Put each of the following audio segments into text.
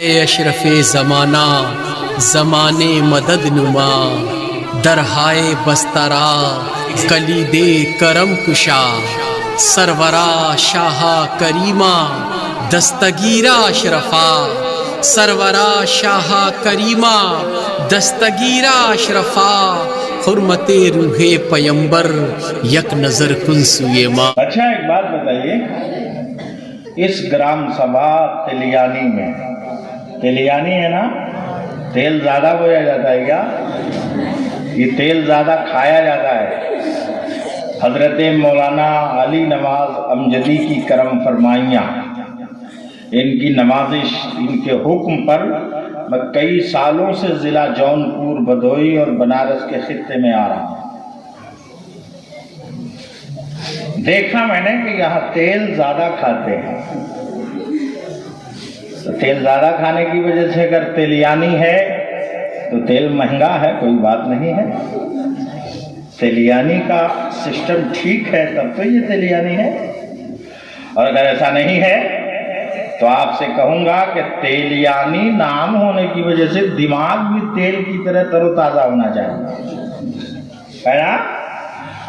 اے اشرف زمانہ زمانے مدد نما، درہائے بسترا کلید کرم کشا، سرورا شاہ کریمہ دستگیرہ اشرفا، سرورا شاہ کریمہ دستگیرہ اشرفا، حرمت روح پیمبر یک نظر کن سوئے ماں۔ اچھا ایک بات بتائیے، اس گرام سبھا تلیانی میں، تلیانی ہے نا، تیل زیادہ بویا جاتا ہے کیا؟ یہ تیل زیادہ کھایا جاتا ہے۔ حضرت مولانا علی نواز امجدی کی کرم فرمائیاں، ان کی نوازش، ان کے حکم پر میں کئی سالوں سے ضلع جونپور، بھدوئی اور بنارس کے خطے میں آ رہا ہوں۔ دیکھا میں نے کہ یہاں تیل زیادہ کھاتے ہیں۔ تو تیل زیادہ کھانے کی وجہ سے اگر تلیانی ہے تو تیل مہنگا ہے، کوئی بات نہیں ہے۔ تلیانی کا سسٹم ٹھیک ہے تب تو یہ تلیانی ہے، اور اگر ایسا نہیں ہے تو آپ سے کہوں گا کہ تیلیانی نام ہونے کی وجہ سے دماغ بھی تیل کی طرح تر و تازہ ہونا چاہیے، ہے نا؟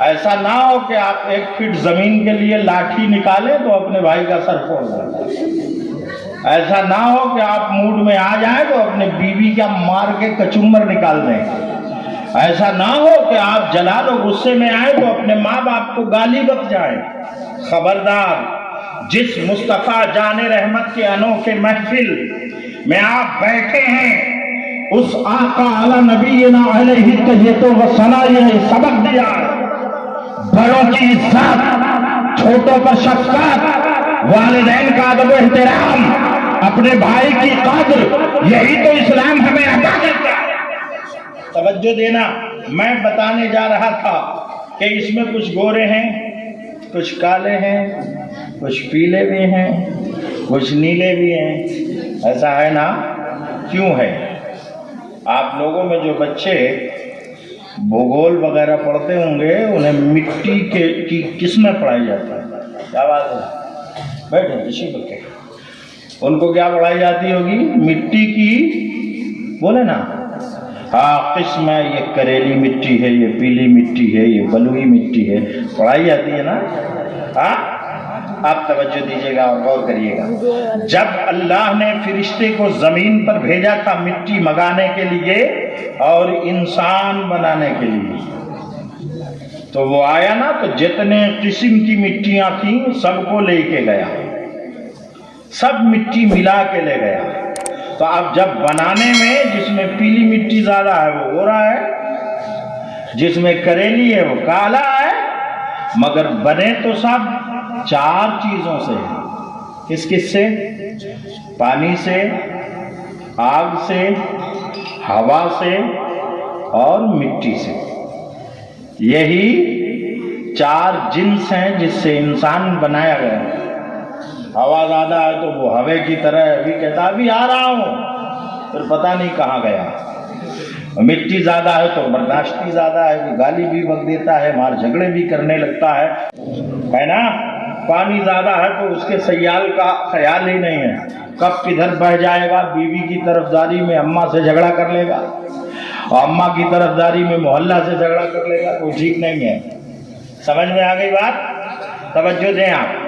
ایسا نہ ہو کہ آپ 1 فٹ زمین کے لیے لاٹھی نکالیں تو اپنے بھائی کا سر پھوڑ دیں۔ ایسا نہ ہو کہ آپ موڈ میں آ جائیں تو اپنے بیوی کا مار کے کچمبر نکال دیں۔ ایسا نہ ہو کہ آپ جلال و غصے میں آئیں تو اپنے ماں باپ کو گالی بک جائیں۔ خبردار، جس مصطفیٰ جان رحمت کے انوکھے محفل میں آپ بیٹھے ہیں، اس آقا علی نبینا علیہ الصلوۃ والسلام نے سبق دیا، بڑوں کی عزت، چھوٹوں پر شفقت، والدین کا ادب و احترام، اپنے بھائی کی قدر، یہی تو اسلام ہمیں عطا کرتا ہے۔ توجہ دینا، میں بتانے جا رہا تھا کہ اس میں کچھ گورے ہیں، کچھ کالے ہیں، کچھ پیلے بھی ہیں، کچھ نیلے بھی ہیں، ایسا ہے نا؟ کیوں ہے؟ آپ لوگوں میں جو بچے بھوگول وغیرہ پڑھتے ہوں گے، انہیں مٹی کی قسمیں پڑھائی جاتی ہے۔ کیا بات ہے؟ بیٹھے اسی بچے، ان کو کیا پڑھائی جاتی ہوگی؟ مٹی کی، بولے نا، ہاں قسم ہے، یہ کریلی مٹی ہے، یہ پیلی مٹی ہے، یہ بلوئی مٹی ہے، پڑھائی جاتی ہے نا؟ ہاں، آپ توجہ دیجیے گا اور غور کریے گا۔ جب اللہ نے فرشتے کو زمین پر بھیجا تھا مٹی منگانے کے لیے اور انسان بنانے کے لیے، تو وہ آیا نا، تو جتنے قسم کی مٹیاں تھیں سب کو لے کے گیا، سب مٹی ملا کے لے گیا۔ تو اب جب بنانے میں جس میں پیلی مٹی زیادہ ہے وہ گورا ہے، جس میں کریلی ہے وہ کالا ہے، مگر بنے تو سب 4 چیزوں سے ہیں۔ کس کس سے؟ پانی سے، آگ سے، ہوا سے اور مٹی سے۔ یہی 4 جنس ہیں جس سے انسان بنایا گیا ہے۔ ہوا زیادہ ہے تو وہ ہوے کی طرح ابھی کہتا ابھی آ رہا ہوں، پھر پتہ نہیں کہاں گیا۔ مٹی زیادہ ہے تو برداشتی زیادہ ہے، وہ گالی بھی بک دیتا ہے، مار جھگڑے بھی کرنے لگتا ہے نا؟ پانی زیادہ ہے تو اس کے سیال کا خیال ہی نہیں ہے، کب کدھر بہ جائے گا، بیوی کی طرفداری میں اماں سے جھگڑا کر لے گا، اور اماں کی طرفداری میں محلہ سے جھگڑا کر لے گا، کوئی ٹھیک نہیں ہے۔ سمجھ میں آ گئی بات؟ توجہ دیں آپ۔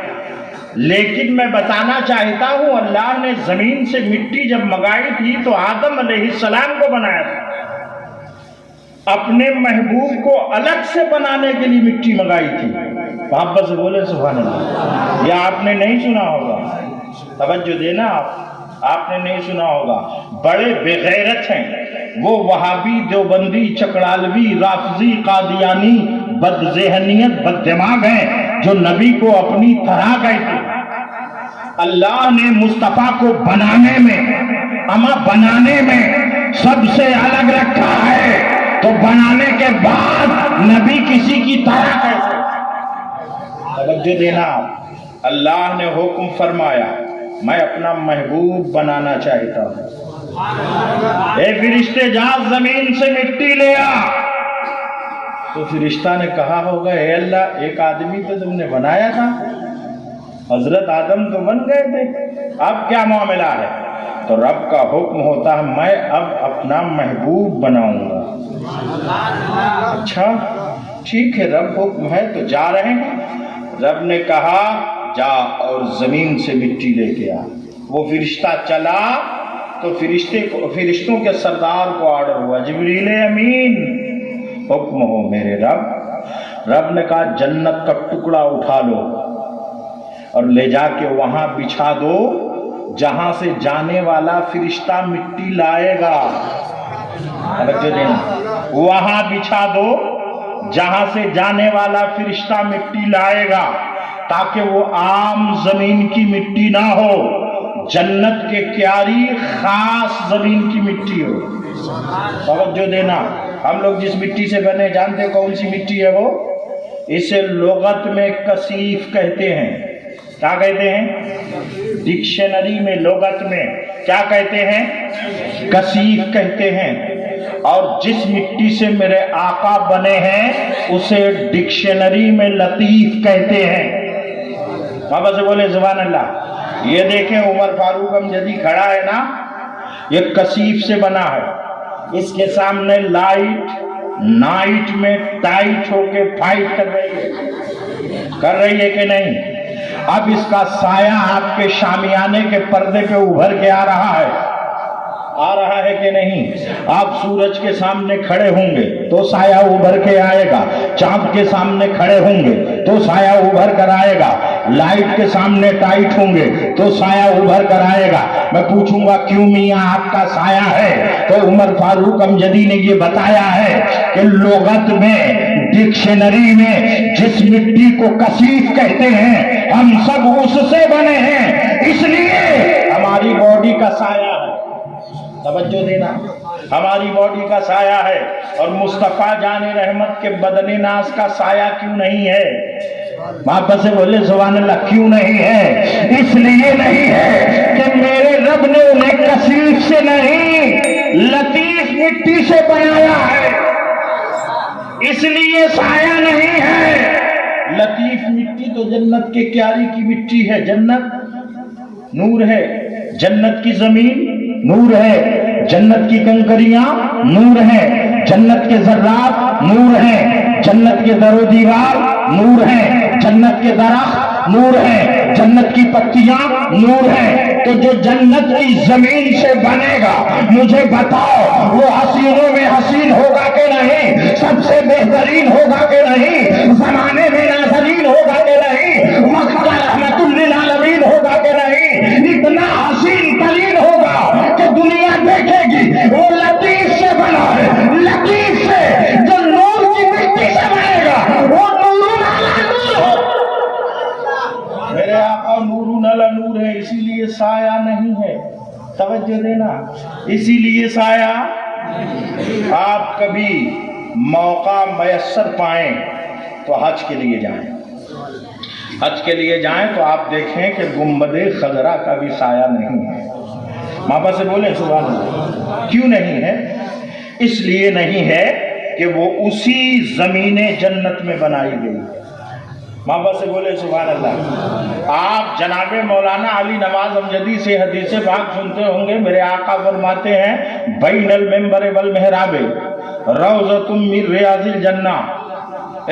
لیکن میں بتانا چاہتا ہوں، اللہ نے زمین سے مٹی جب منگائی تھی تو آدم علیہ السلام کو بنایا تھا، اپنے محبوب کو الگ سے بنانے کے لیے مٹی منگائی تھی۔ محبت سے بولے سبحان اللہ۔ یہ آپ نے نہیں سنا ہوگا، توجہ دینا، آپ نے نہیں سنا ہوگا۔ بڑے بے غیرت ہیں وہ وہابی، دیوبندی، چکڑالوی، رافضی، قادیانی، بد ذہنیت، بد دماغ ہیں جو نبی کو اپنی طرح کہتے ہیں۔ اللہ نے مصطفیٰ کو بنانے میں، اما بنانے میں سب سے الگ رکھا ہے، تو بنانے کے بعد نبی کسی کی طرح کیسے؟ توجہ دینا، اللہ نے حکم فرمایا میں اپنا محبوب بنانا چاہتا ہوں، اے فرشتے جا زمین سے مٹی لے آ۔ تو فرشتہ نے کہا ہوگا اے اللہ، ایک آدمی تو تم نے بنایا تھا، حضرت آدم تو بن گئے تھے، اب کیا معاملہ ہے؟ تو رب کا حکم ہوتا ہے میں اب اپنا محبوب بناؤں گا. اچھا ٹھیک ہے، رب حکم ہے تو جا رہے ہیں. رب نے کہا جا اور زمین سے مٹی لے کے آ. وہ فرشتہ چلا تو فرشتوں کے سردار کو آرڈر ہوا جبریل امین حکم ہو میرے رب. رب نے کہا جنت کا ٹکڑا اٹھا لو اور لے جا کے وہاں بچھا دو جہاں سے جانے والا فرشتہ مٹی لائے گا. وہاں بچھا دو جہاں سے جانے والا فرشتہ مٹی لائے گا تاکہ وہ عام زمین کی مٹی نہ ہو، جنت کے کیاری خاص زمین کی مٹی ہو. توجہ دینا، ہم لوگ جس مٹی سے بنے جانتے کون سی مٹی ہے وہ؟ اسے لغت میں کثیف کہتے ہیں. کیا کہتے ہیں؟ ڈکشنری میں لغت میں کیا کہتے ہیں؟ کثیف کہتے ہیں. اور جس مٹی سے میرے آقا بنے ہیں اسے ڈکشنری میں لطیف کہتے ہیں. بابا سے بولے سبحان اللہ. یہ دیکھیں عمر فاروق امجدی کھڑا ہے نا، یہ کثیف سے بنا ہے. اس کے سامنے لائٹ نائٹ میں ٹائٹ ہو کے فائٹ کر رہی ہے کہ نہیں؟ اب اس کا سایہ آپ کے شامیانے کے پردے پہ ابھر کے آ رہا ہے کہ نہیں؟ آپ سورج کے سامنے کھڑے ہوں گے تو سایہ ابھر کے آئے گا، چاند کے سامنے کھڑے ہوں گے تو سایہ ابھر کر آئے گا، لائٹ کے سامنے ٹائٹ ہوں گے تو سایہ ابھر کر آئے گا. میں پوچھوں گا کیوں میاں آپ کا سایہ ہے؟ تو عمر فاروق امجدی نے یہ بتایا ہے کہ لغت میں ڈکشنری میں جس مٹی کو کثیف کہتے ہیں ہم سب اس سے بنے ہیں، اس لیے ہماری باڈی کا سایہ ہے. توجہ دینا، ہماری باڈی کا سایہ ہے. اور مصطفیٰ جان رحمت کے بدن ناز کا سایہ کیوں نہیں ہے؟ واپس سے بولے سبحان اللہ. کیوں نہیں ہے؟ اس لیے نہیں ہے کہ میرے رب نے انہیں کثیف سے نہیں لطیف مٹی سے بنایا ہے، اس لیے سایہ نہیں ہے. لطیف مٹی تو جنت کے کیاری کی مٹی ہے. جنت نور ہے، جنت کی زمین نور ہے، جنت کی کنکریاں نور ہیں، جنت کے ذرات نور ہیں، جنت کے در و دیوار نور ہیں، جنت کے درخت نور ہیں، جنت کی پتیاں نور ہیں. تو جو جنت کی زمین سے بنے گا مجھے بتاؤ وہ حسینوں میں حسین ہوگا کہ نہیں؟ سب سے بہترین ہوگا کہ نہیں؟ زمانے میں ناظرین ہوگا کہ نہیں؟ مکہ رحمت للعالمین ہوگا کہ نہیں؟ اتنا حسین ترین ہوگا کہ دنیا دیکھے گی وہ لطیف سے بنا ہے. لطیف سے جو نور کی مٹی سے بنے گا وہ نور علی نور ہو. میرے آقا نور علی نور ہے، اسی لیے سایہ نہیں ہے. توجہ دینا، اسی لیے سایہ. آپ کبھی موقع میسر پائیں تو حج کے لیے جائیں. حج کے لیے جائیں تو آپ دیکھیں کہ گنبد خضرا کا بھی سایہ نہیں ہے. ماں سے بولیں سبحان اللہ. کیوں نہیں ہے؟ اس لیے نہیں ہے کہ وہ اسی زمین جنت میں بنائی گئی. ماں سے بولے سبحان اللہ. آپ جناب مولانا علی نواز امجدی سے حدیث پاک سنتے ہوں گے. میرے آقا فرماتے ہیں بین المنبر والمحراب روضۃ من ریاض الجنہ.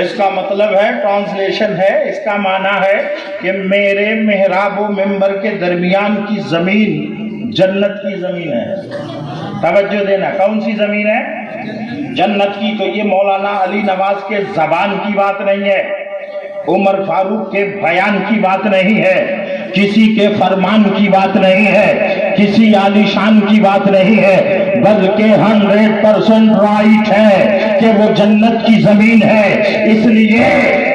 اس کا مطلب ہے، ٹرانسلیشن ہے، اس کا معنی ہے کہ میرے محراب و منبر کے درمیان کی زمین جنت کی زمین ہے. توجہ دینا، کون سی زمین ہے؟ جنت کی. تو یہ مولانا علی نواز کے زبان کی بات نہیں ہے، عمر فاروق کے بیان کی بات نہیں ہے، کسی کے فرمان کی بات نہیں ہے، کسی عالی شان کی بات نہیں ہے، بلکہ 100% رائٹ ہے کہ وہ جنت کی زمین ہے. اس لیے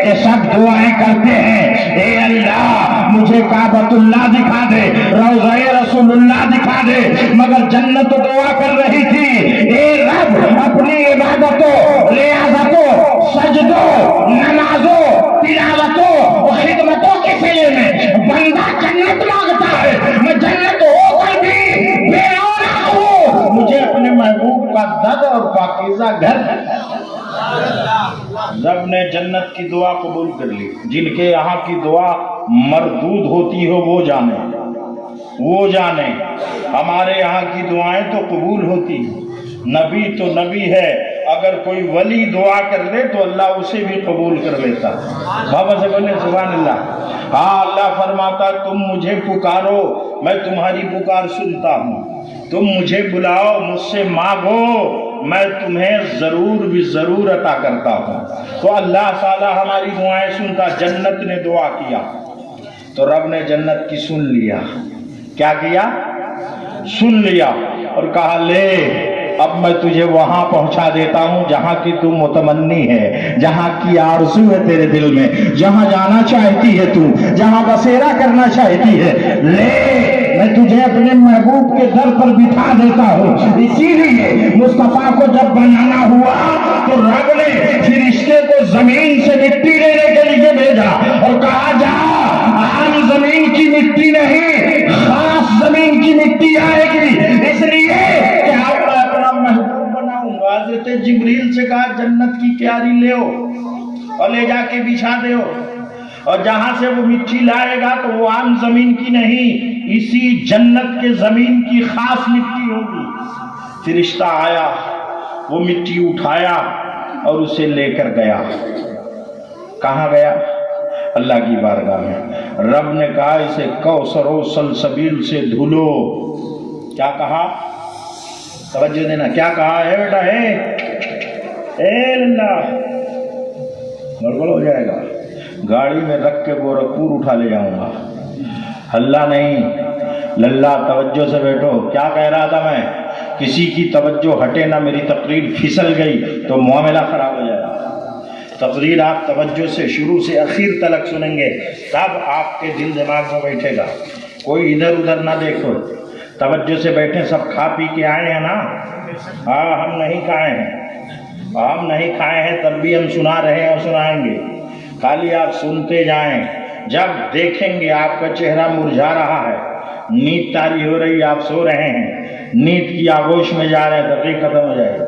کہ سب دعائیں کرتے ہیں اے اللہ مجھے کعبۃ اللہ دکھا دے، روضہ رسول اللہ دکھا دے، مگر جنت دعا کر رہی تھی اے رب اپنی عبادتوں، ریاضتوں، سجدوں، نمازوں، تلاوتوں اور خدمتوں کے سلے میں بندہ جنت مانگتا ہے. میں جنت ہو کر بھی بے اولاد ہوں، مجھے اپنے محبوب کا در اور پاکیزہ گھر. رب نے جنت کی دعا قبول کر لی. جن کے یہاں کی دعا مردود ہوتی ہو وہ جانے. وہ جانے. ہمارے یہاں کی دعائیں تو قبول ہوتی ہیں. نبی تو نبی ہے, اگر کوئی ولی دعا کر دے تو اللہ اسے بھی قبول کر لیتا. بابا سے بولے سبحان اللہ. ہاں, اللہ فرماتا تم مجھے پکارو میں تمہاری پکار سنتا ہوں, تم مجھے بلاؤ مجھ سے مانگو میں تمہیں ضرور بھی ضرور عطا کرتا ہوں. تو اللہ تعالی ہماری دعائیں سنتا. جنت نے دعا کیا تو رب نے جنت کی سن لیا. کیا کیا؟ سن لیا اور کہا لے اب میں تجھے وہاں پہنچا دیتا ہوں جہاں کی تو متمنی ہے, جہاں کی آرزو ہے تیرے دل میں, جہاں جانا چاہتی ہے تو, جہاں بسیرا کرنا چاہتی ہے. لے میں تجھے اپنے محبوب کے در پر بٹھا دیتا ہوں. اسی لیے مصطفیٰ کو جب بنانا ہوا تو رب نے فرشتے کو زمین سے مٹی لینے کے لیے بھیجا اور کہا جا عام زمین کی مٹی نہیں خاص زمین کی مٹی آئے گی, اس لیے کہ آپ محبوب بناؤں. حضرت جبریل سے کہا جنت کی کیاری لے اور لے جا کے بچھا دے, اور جہاں سے وہ مٹی لائے گا تو وہ عام زمین کی نہیں, اسی جنت کے زمین کی خاص مٹی ہوگی. فرشتہ آیا, وہ مٹی اٹھایا اور اسے لے کر گیا. کہاں گیا؟ اللہ کی بارگاہ میں. رب نے کہا اسے کوثر و سلسبیل سے دھلو. کیا کہا؟ توجہ دینا. کیا کہا ہے بیٹا؟ اے اللہ گڑبڑ ہو جائے گا, گاڑی میں رکھ کے گورکھپور اٹھا لے جاؤں گا. اللہ نہیں للہ. توجہ سے بیٹھو. کیا کہہ رہا تھا میں؟ کسی کی توجہ ہٹے نہ, میری تقریر پھسل گئی تو معاملہ خراب ہو جائے گا. تقریر آپ توجہ سے شروع سے اخیر تلک سنیں گے تب آپ کے دل دماغ میں بیٹھے گا. کوئی ادھر ادھر نہ دیکھو, توجہ سے بیٹھیں. سب کھا پی کے آئے ہیں نا؟ ہاں ہم نہیں کھائے ہیں, ہم نہیں کھائے ہیں تب بھی ہم سنا رہے ہیں اور سنائیں گے. خالی آپ سنتے جائیں. جب دیکھیں گے آپ کا چہرہ مرجھا رہا ہے, نیند طاری ہو رہی, آپ سو رہے ہیں, نیند کی آغوش میں جا رہے ہیں, تقریر ختم ہو جائے گی.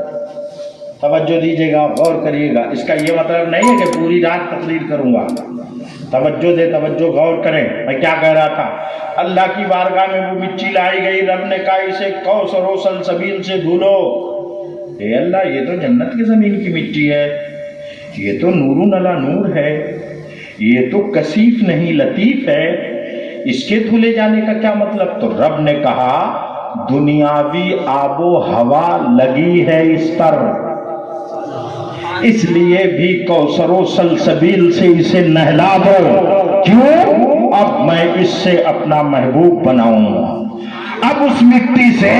توجہ دیجیے گا, غور کریے گا. اس کا یہ مطلب نہیں ہے کہ پوری رات تقریر کروں گا. توجہ دے, توجہ غور کریں. میں کیا کہہ رہا تھا؟ اللہ کی بارگاہ میں وہ مٹی لائی گئی. رب نے کہا اسے کوثر و سلسبیل سے دھلو. اے اللہ یہ تو جنت کی زمین کی مٹی ہے, یہ تو نور علی نور ہے, یہ تو کثیف نہیں لطیف ہے, اس کے دھلے جانے کا کیا مطلب؟ تو رب نے کہا دنیاوی آب و ہوا لگی ہے اس پر, اس لیے بھی کوثر و سلسبیل سے اسے نہلا دو. کیوں؟ اب میں اس سے اپنا محبوب بناؤں گا. اب اس مٹی سے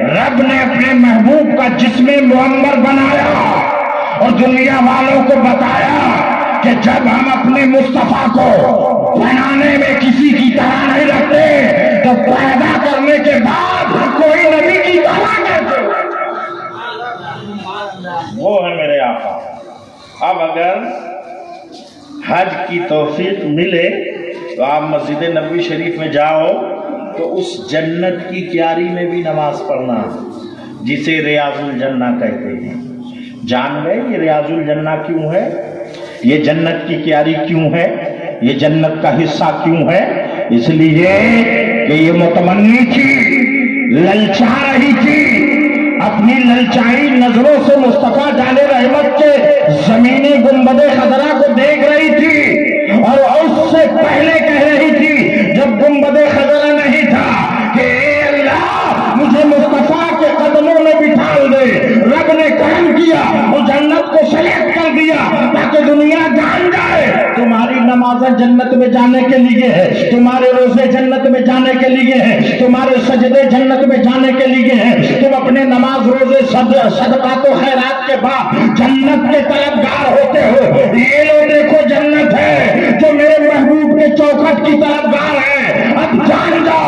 رب نے اپنے محبوب کا جسم معمر بنایا اور دنیا والوں کو بتایا کہ جب ہم اپنے مصطفیٰ کو بنانے میں کسی کی طرح نہیں رکھتے تو پیدا کرنے کے بعد کوئی نبی کی طرح کرتے. وہ ہے میرے آقا. اب اگر حج کی توفیق ملے تو آپ مسجد نبوی شریف میں جاؤ تو اس جنت کی کیاری میں بھی نماز پڑھنا جسے ریاض الجنہ کہتے ہیں. جان گئے یہ ریاض الجنہ کیوں ہے, یہ جنت کی کیاری کیوں ہے, یہ جنت کا حصہ کیوں ہے؟ اس لیے کہ یہ متمنی تھی, للچا رہی تھی, اپنی للچائی نظروں سے مصطفیٰ جان رحمت کے زمینی گنبد خضرا کو دیکھ رہی تھی اور اس سے پہلے کہہ رہی تھی جب گنبد خضرا نہیں تھا کہ اے اللہ مجھے مصطفیٰ کے قدموں میں بٹھا دے. رب نے کرم کیا اور جنت کو سلیکٹ کر دیا تاکہ دنیا جان جائے تمہاری نمازیں جنت میں جانے کے لیے ہے, تمہارے روزے جنت میں جانے کے لیے ہے, تمہارے سجدے جنت میں جانے کے لیے ہے. تم اپنے نماز روزے صدقات و خیرات کے بعد جنت کے طلبگار ہوتے ہو. یہ لو دیکھو جنت ہے جو میرے محبوب کے چوکھٹ کی طلبگار ہے. اب جان جاؤ